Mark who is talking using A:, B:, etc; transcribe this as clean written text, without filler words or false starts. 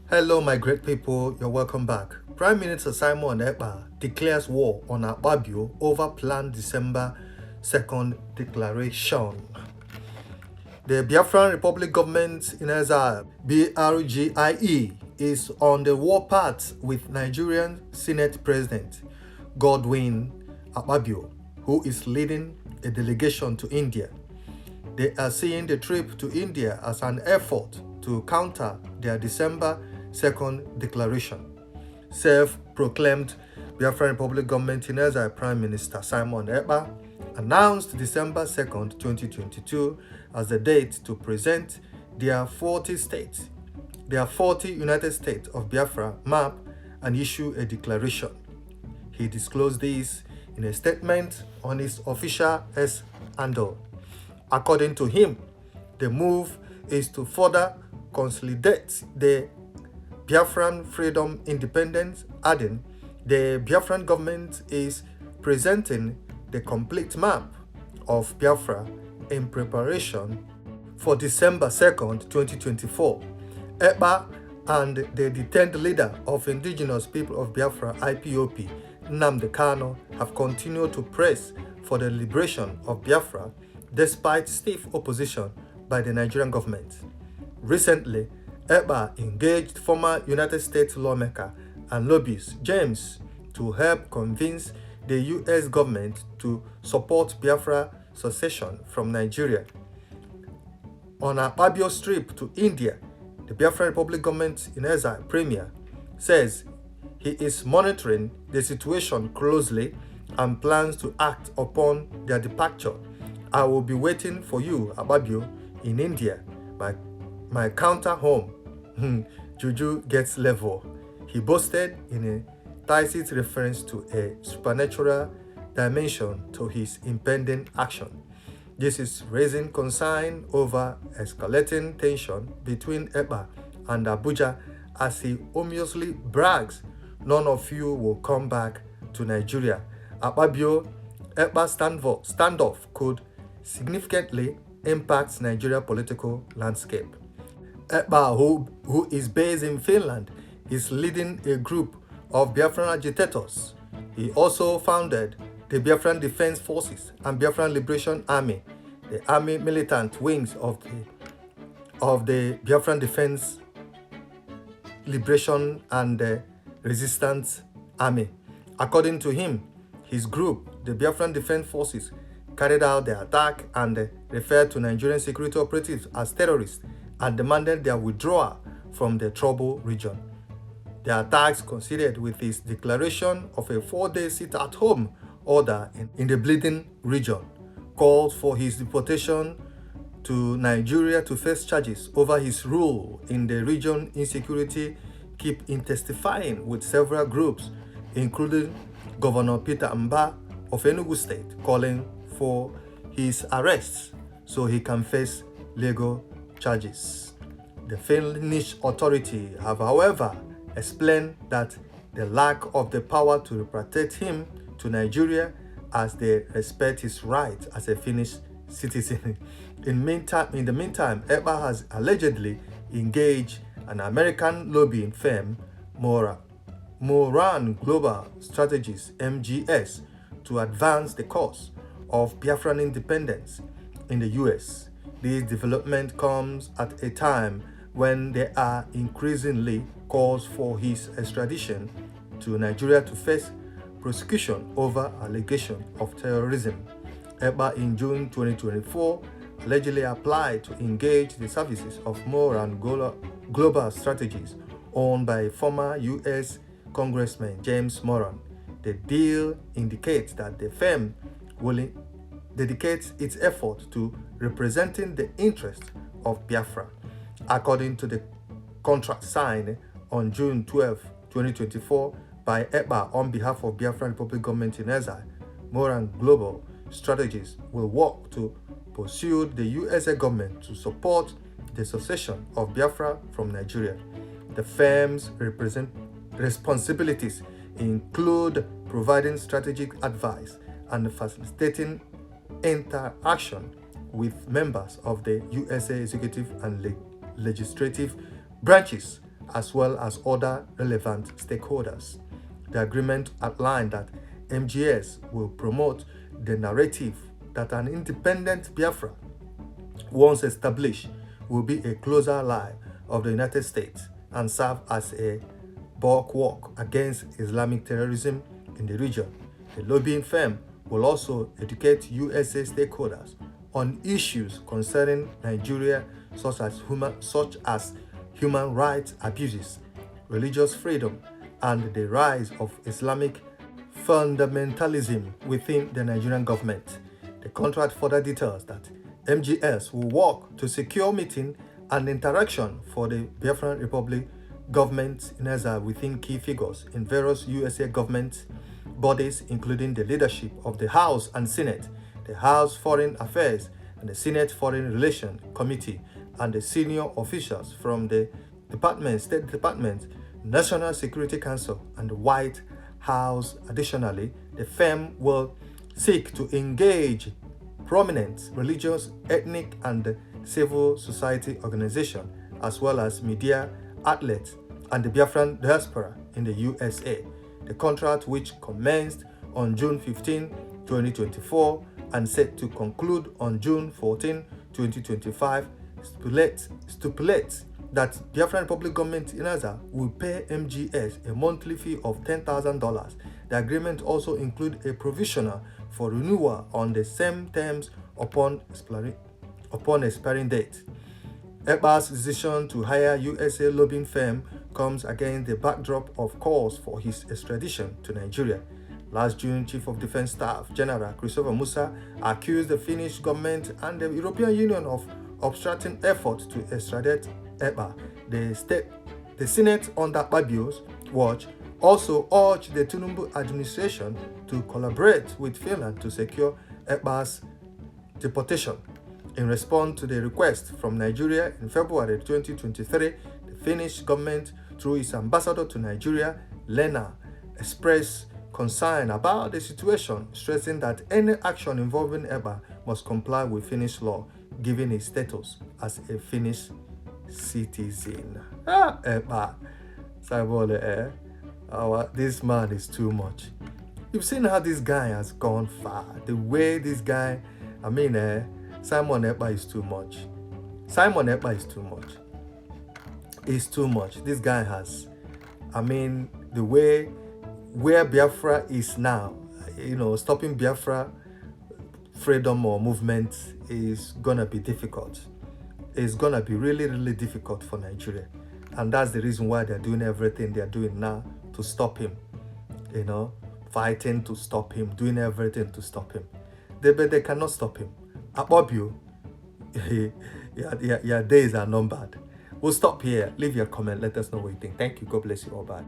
A: Hello, my great people, you're welcome back. Prime Minister Simon Ekpa declares war on Akpabio over planned December 2nd declaration. The Biafran Republic Government in exile, BRGIE, is on the war path with Nigerian Senate President Godwin Akpabio, who is leading a delegation to India. They are seeing the trip to India as an effort to counter their December 2nd declaration. Self-proclaimed Biafran Republic Government in exile Prime Minister Simon Ekpa announced December 2nd, 2022 as the date to present their 40 United States of Biafra map and issue a declaration. He disclosed this in a statement on his official X handle. According to him, the move is to further consolidate the Biafran freedom independence, adding, the Biafran government is presenting the complete map of Biafra in preparation for December 2nd, 2024. Ekpa and the detained leader of Indigenous People of Biafra, IPOB, Nnamdi Kanu, have continued to press for the liberation of Biafra despite stiff opposition by the Nigerian government. Recently, Ekpa engaged former United States lawmaker and lobbyist James to help convince the US government to support Biafra secession from Nigeria. On Akpabio's trip to India, the Biafra Republic Government in exile premier says he is monitoring the situation closely and plans to act upon their departure. I will be waiting for you, Akpabio, in India, my counter home. Juju gets level, he boasted in a tacit reference to a supernatural dimension to his impending action. This is raising concern over escalating tension between Ekpa and Abuja as he ominously brags, "None of you will come back to Nigeria." Akpabio Ekpa standoff could significantly impact Nigeria political landscape. Ekpa, who is based in Finland, is leading a group of Biafran agitators. He also founded the Biafran Defense Forces and Biafran Liberation Army, the army militant wings of the Biafran Defense, Liberation and Resistance Army. According to him, his group, the Biafran Defense Forces, carried out the attack and referred to Nigerian security operatives as terrorists and demanded their withdrawal from the troubled region. The attacks coincided with his declaration of a 4-day sit-at-home order in the bleeding region, called for his deportation to Nigeria to face charges over his rule in the region. Insecurity keep intensifying, with several groups, including Governor Peter Mba of Enugu State, calling for his arrest so he can face legal charges. The Finnish authority have, however, explained that the lack of the power to repatriate him to Nigeria, as they respect his right as a Finnish citizen. In the meantime, Ekpa has allegedly engaged an American lobbying firm, Moran Global Strategies (MGS), to advance the cause of Biafran independence in the US. This development comes at a time when there are increasingly calls for his extradition to Nigeria to face prosecution over allegations of terrorism. Ekpa in June 2024 allegedly applied to engage the services of Moran Global Strategies, owned by former US Congressman James Moran. The deal indicates that the firm will dedicate its effort to representing the interests of Biafra. According to the contract signed on June 12, 2024 by Ekpa on behalf of Biafran Republic Government in exile, Moran Global Strategies will work to pursue the USA government to support the secession of Biafra from Nigeria. The firm's responsibilities include providing strategic advice and facilitating interaction with members of the USA executive and legislative branches as well as other relevant stakeholders. The agreement outlined that MGS will promote the narrative that an independent Biafra, once established, will be a closer ally of the United States and serve as a bulwark against Islamic terrorism in the region. The lobbying firm will also educate USA stakeholders on issues concerning Nigeria, such as human rights abuses, religious freedom, and the rise of Islamic fundamentalism within the Nigerian government. The contract further details that MGS will work to secure meeting and interaction for the Biafran Republic government in exile within key figures in various USA government bodies, including the leadership of the House and Senate, the House Foreign Affairs and the Senate Foreign Relations Committee, and the senior officials from the State Department, National Security Council, and the White House. Additionally, the firm will seek to engage prominent religious, ethnic, and civil society organizations, as well as media outlets and the Biafran diaspora in the USA. The contract, which commenced on June 15, 2024 and set to conclude on June 14, 2025, stipulates that Biafran Republic government in Gaza will pay MGS a monthly fee of $10,000. The agreement also includes a provisional for renewal on the same terms upon expiring date. Ekpa's decision to hire USA lobbying firm comes against the backdrop of calls for his extradition to Nigeria. Last June, Chief of Defense Staff General Christopher Musa accused the Finnish government and the European Union of obstructing efforts to extradite Ekpa. The Senate under Akpabio's watch also urged the Tinubu administration to collaborate with Finland to secure Ekpa's deportation. In response to the request from Nigeria in February 2023, the Finnish government, through its ambassador to Nigeria, Lena, expressed concern about the situation, stressing that any action involving Ekpa must comply with Finnish law, given his status as a Finnish citizen. Ekpa, this man is too much. You've seen how this guy has gone far. The way this guy, Simon Ekpa is too much. Simon Ekpa is too much. It's too much. This guy has, the way where Biafra is now, stopping Biafra freedom or movement is gonna be difficult. It's gonna be really, really difficult for Nigeria. And that's the reason why they're doing everything they're doing now to stop him. Fighting to stop him, doing everything to stop him. But they cannot stop him. Akpabio, your days are numbered. We'll stop here. Leave your comment. Let us know what you think. Thank you. God bless you all. Bye.